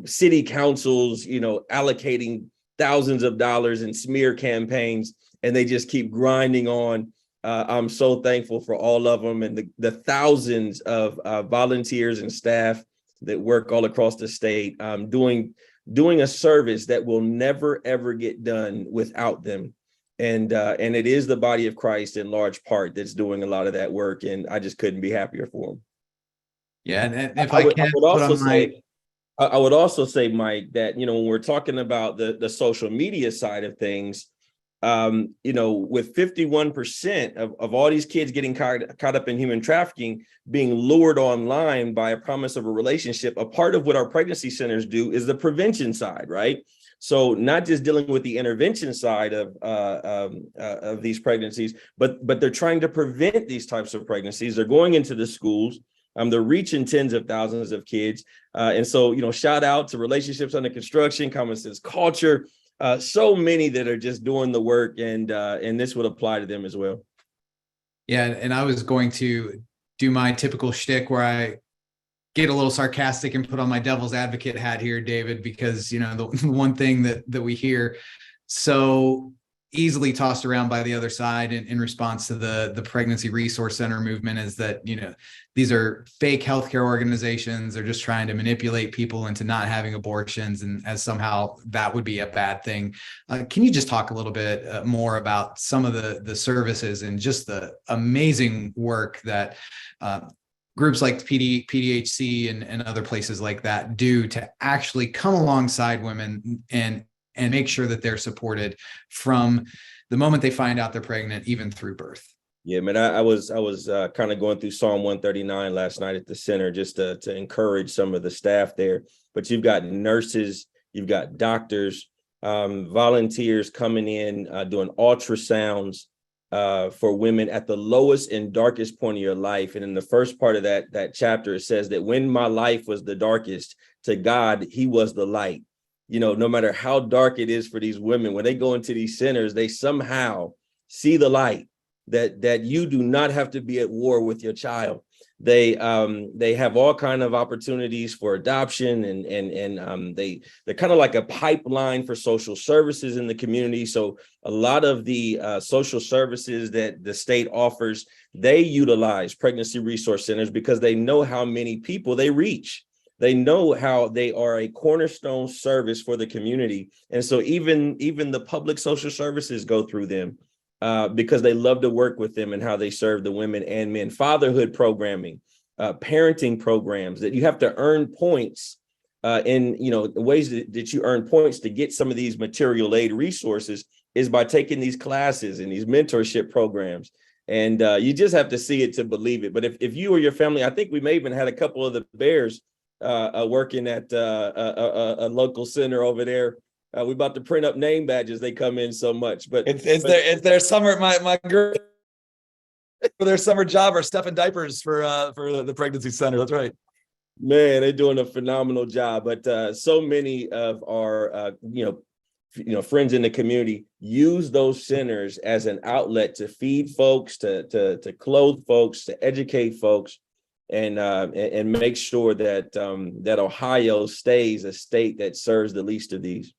city councils, allocating thousands of dollars in smear campaigns, and they just keep grinding on. I'm so thankful for all of them and the thousands of volunteers and staff that work all across the state, doing a service that will never, ever get done without them. And it is the body of Christ in large part that's doing a lot of that work. And I just couldn't be happier for them. Yeah. And if I can I would also say, Mike, that, when we're talking about the social media side of things, with 51% of all these kids getting caught up in human trafficking, being lured online by a promise of a relationship, a part of what our pregnancy centers do is the prevention side, right? So not just dealing with the intervention side of these pregnancies, but they're trying to prevent these types of pregnancies. They're going into the schools. They're reaching tens of thousands of kids. And so, shout out to Relationships Under Construction, Common Sense Culture, so many that are just doing the work, and this would apply to them as well. Yeah. And I was going to do my typical shtick where I get a little sarcastic and put on my devil's advocate hat here, David, because, the one thing that we hear so easily tossed around by the other side in response to the Pregnancy Resource Center movement is that, these are fake healthcare organizations. They're just trying to manipulate people into not having abortions, and as somehow that would be a bad thing. Can you just talk a little bit more about some of the services and just the amazing work that groups like PDHC and other places like that do to actually come alongside women and make sure that they're supported from the moment they find out they're pregnant, even through birth? Yeah, man, I was kind of going through Psalm 139 last night at the center just to encourage some of the staff there. But you've got nurses, you've got doctors, volunteers coming in, doing ultrasounds for women at the lowest and darkest point of your life. And in the first part of that chapter, it says that when my life was the darkest, to God, he was the light. No matter how dark it is for these women, when they go into these centers, they somehow see the light that you do not have to be at war with your child. They have all kind of opportunities for adoption, and they're kind of like a pipeline for social services in the community. So a lot of the social services that the state offers, they utilize pregnancy resource centers because they know how many people they reach. They know how they are a cornerstone service for the community. And so even the public social services go through them because they love to work with them and how they serve the women and men. Fatherhood programming, parenting programs that you have to earn points in, the ways that you earn points to get some of these material aid resources is by taking these classes and these mentorship programs. And you just have to see it to believe it. But if you or your family, I think we may even had a couple of the Bears working at a local center over there. We're about to print up name badges. They come in so much, but it's their summer. My girl for their summer job are stuffing diapers for the pregnancy center. That's right. Man, they're doing a phenomenal job. But so many of our friends in the community use those centers as an outlet to feed folks, to clothe folks, to educate folks, and make sure that Ohio stays a state that serves the least of these.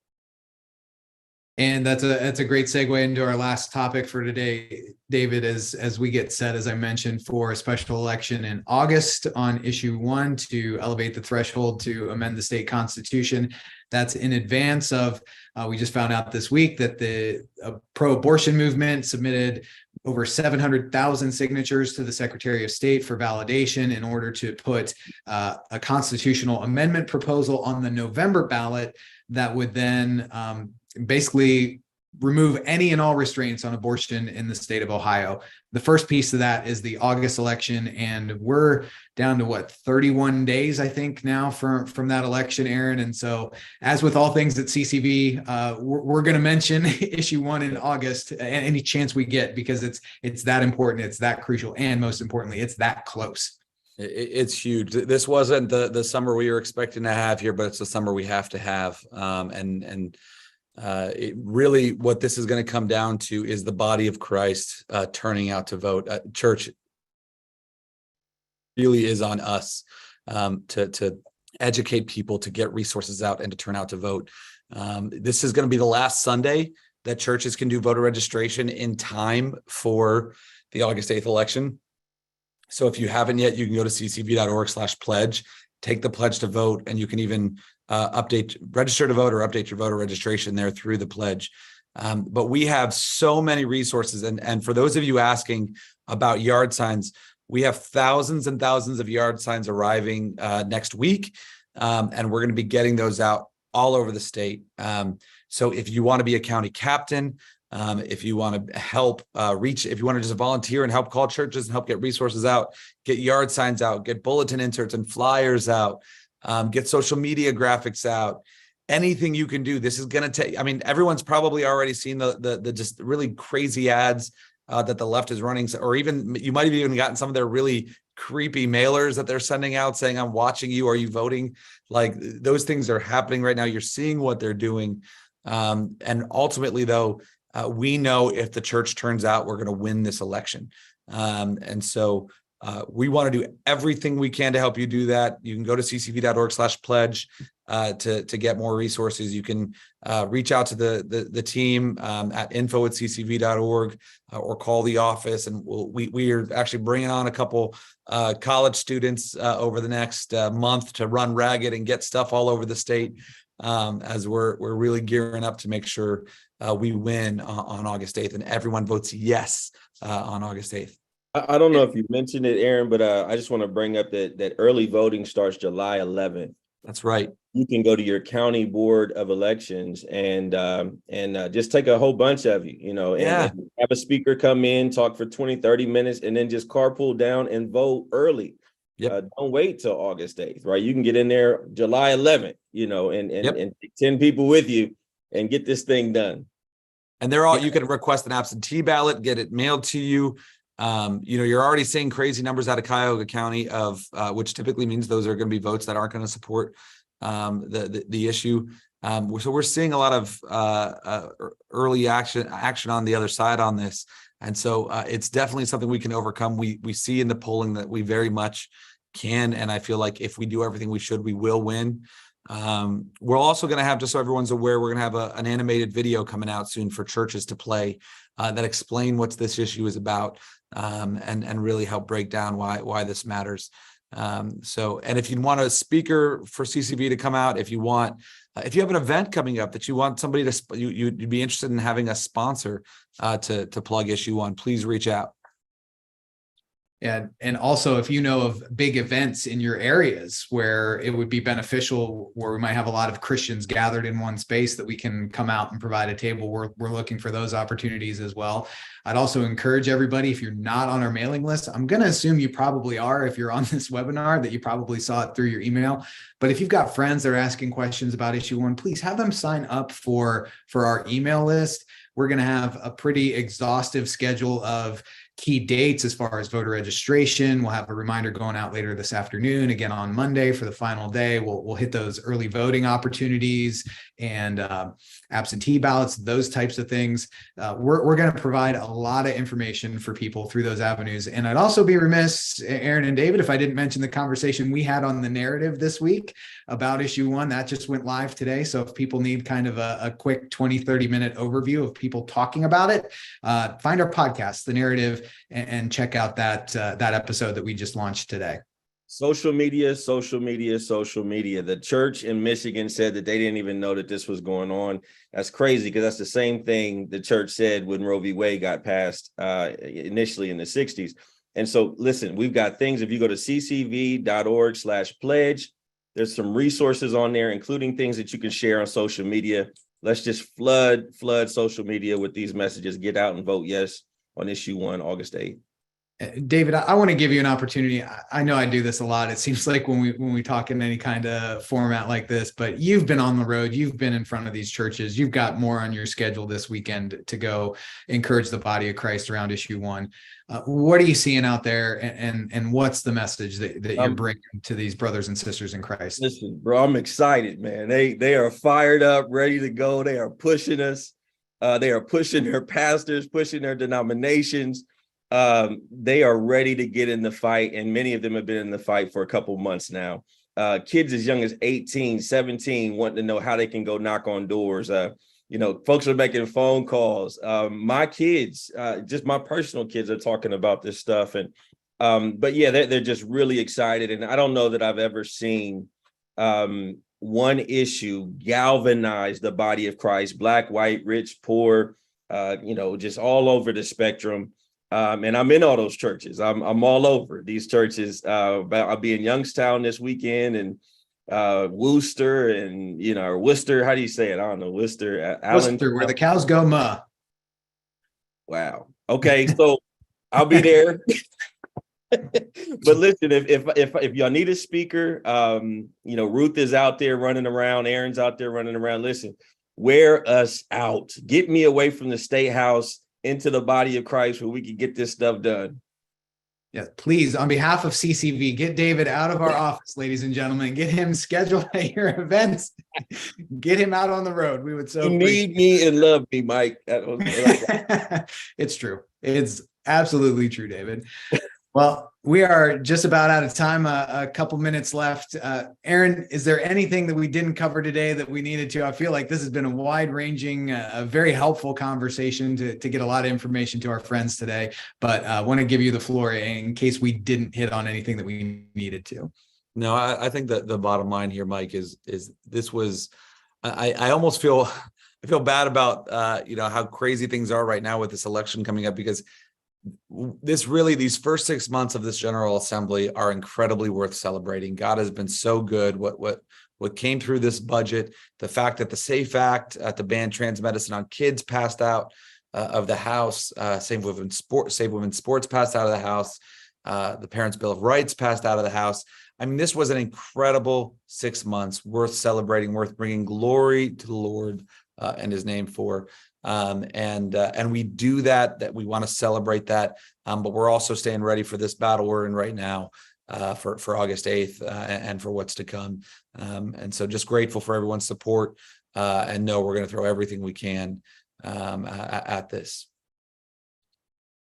And that's a great segue into our last topic for today, David, as we get set, as I mentioned, for a special election in August on issue 1 to elevate the threshold to amend the state constitution. That's in advance of, we just found out this week that the pro-abortion movement submitted over 700,000 signatures to the Secretary of State for validation in order to put a constitutional amendment proposal on the November ballot that would then basically remove any and all restraints on abortion in the state of Ohio. The first piece of that is the August election, and we're down to 31 days, I think, now from that election, Aaron. And so, as with all things at CCV, we're going to mention issue 1 in August any chance we get, because it's that important, it's that crucial, and most importantly, it's that close. It's huge. This wasn't the summer we were expecting to have here, but it's the summer we have to have. It really, what this is going to come down to is the body of Christ turning out to vote. Church really is on us to educate people, to get resources out, and to turn out to vote. This is going to be the last Sunday that churches can do voter registration in time for the August 8th election. So if you haven't yet, you can go to ccv.org/pledge, take the pledge to vote, and you can even register to vote or update your voter registration there through the pledge. But we have so many resources. And for those of you asking about yard signs, we have thousands and thousands of yard signs arriving next week. And we're going to be getting those out all over the state. So if you want to be a county captain, if you want to help if you want to just volunteer and help call churches and help get resources out, get yard signs out, get bulletin inserts and flyers out, get social media graphics out, anything you can do. This is going to take, I mean, everyone's probably already seen the just really crazy ads that the left is running, or even you might have even gotten some of their really creepy mailers that they're sending out saying, I'm watching you, are you voting? Like, those things are happening right now. You're seeing what they're doing. And ultimately, though, we know if the church turns out, we're going to win this election. And so we want to do everything we can to help you do that. You can go to ccv.org/pledge to get more resources. You can reach out to the team at info@ccv.org or call the office. And we are actually bringing on a couple college students over the next month to run ragged and get stuff all over the state, as we're really gearing up to make sure we win on August 8th and everyone votes yes on August 8th. I don't know if you mentioned it, Aaron, but I just want to bring up that early voting starts July 11th. That's right. You can go to your county board of elections and just take a whole bunch of you, and have a speaker come in, talk for 20, 30 minutes, and then just carpool down and vote early. Yep. Don't wait till August 8th, right? You can get in there July 11th, and take 10 people with you and get this thing done. And you can request an absentee ballot, get it mailed to you. You're already seeing crazy numbers out of Cuyahoga County of which typically means those are going to be votes that aren't going to support the issue. So we're seeing a lot of early action on the other side on this. And so it's definitely something we can overcome. We see in the polling that we very much can. And I feel like if we do everything we should, we will win. We're also going to have, just so everyone's aware, we're going to have an animated video coming out soon for churches to play that explain what this issue is about, and really help break down why this matters. And if you want a speaker for CCV to come out, if you have an event coming up that you want somebody you'd be interested in having a sponsor to plug issue 1, please reach out. And also, if you know of big events in your areas where it would be beneficial, where we might have a lot of Christians gathered in one space that we can come out and provide a table, we're looking for those opportunities as well. I'd also encourage everybody, if you're not on our mailing list, I'm going to assume you probably are, if you're on this webinar, that you probably saw it through your email. But if you've got friends that are asking questions about issue 1, please have them sign up for our email list. We're going to have a pretty exhaustive schedule of key dates as far as voter registration. We'll have a reminder going out later this afternoon, again on Monday for the final day. We'll hit those early voting opportunities and absentee ballots, those types of things. We're going to provide a lot of information for people through those avenues. And I'd also be remiss, Aaron and David, if I didn't mention the conversation we had on the narrative this week about issue 1. That just went live today. So if people need kind of a quick 20-30 minute overview of people talking about it, find our podcast, The Narrative, and check out that episode that we just launched today. Social media. The church in Michigan said that they didn't even know that this was going on. That's crazy, because that's the same thing the church said when Roe v. Wade got passed initially in the 60s. And so, listen, we've got things. If you go to ccv.org/pledge, there's some resources on there, including things that you can share on social media. Let's just flood social media with these messages. Get out and vote yes on issue 1, August 8th. David, I want to give you an opportunity. I know I do this a lot. It seems like when we talk in any kind of format like this, but you've been on the road, you've been in front of these churches, you've got more on your schedule this weekend to go encourage the body of Christ around issue 1. What are you seeing out there, and what's the message that you're bringing to these brothers and sisters in Christ? Listen, bro, I'm excited, man. They are fired up, ready to go. They are pushing us. They are pushing their pastors, pushing their denominations. They are ready to get in the fight, and many of them have been in the fight for a couple months now. Kids as young as 18, 17 wanting to know how they can go knock on doors. Folks are making phone calls. My kids, just my personal kids, are talking about this stuff. And but yeah, they're just really excited. And I don't know that I've ever seen one issue galvanize the body of Christ, black, white, rich, poor, just all over the spectrum. And I'm in all those churches. I'm all over these churches. I'll be in Youngstown this weekend, and Worcester, and or Worcester. How do you say it? I don't know. Worcester, Worcester, where the cows go maa. Wow. Okay, so I'll be there. But listen, if y'all need a speaker, Ruth is out there running around, Aaron's out there running around. Listen, wear us out. Get me away from the State House into the body of Christ where we can get this stuff done. Yeah, please, on behalf of CCV, get David out of our office, ladies and gentlemen. Get him scheduled at your events. Get him out on the road. We would so you need me and love me, Mike. It's true. It's absolutely true, David. Well, we are just about out of time. A couple minutes left. Aaron, is there anything that we didn't cover today that we needed to? I feel like this has been a wide-ranging, a very helpful conversation to get a lot of information to our friends today. But I want to give you the floor in case we didn't hit on anything that we needed to. No, I think that the bottom line here, Mike, is this was. I almost feel bad about how crazy things are right now with this election coming up, because these first 6 months of this General Assembly are incredibly worth celebrating. God has been so good. What came through this budget, the fact that the SAFE Act to ban trans medicine on kids passed out of the House, Save Women's Sports passed out of the House, the Parents' Bill of Rights passed out of the House. I mean, this was an incredible 6 months worth celebrating, worth bringing glory to the Lord and His name for. And we do that we want to celebrate that. But we're also staying ready for this battle we're in right now for August 8th and for what's to come. And so just grateful for everyone's support and know we're going to throw everything we can at this.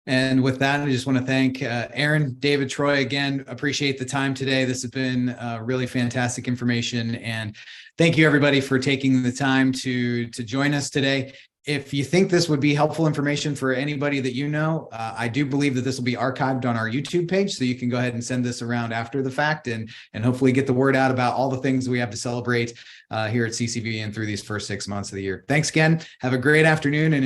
And with that, I just want to thank Aaron, David, Troy again. Appreciate the time today. This has been really fantastic information. And thank you, everybody, for taking the time to join us today. If you think this would be helpful information for anybody that you know, I do believe that this will be archived on our YouTube page, so you can go ahead and send this around after the fact and hopefully get the word out about all the things we have to celebrate here at CCV and through these first 6 months of the year. Thanks again. Have a great afternoon and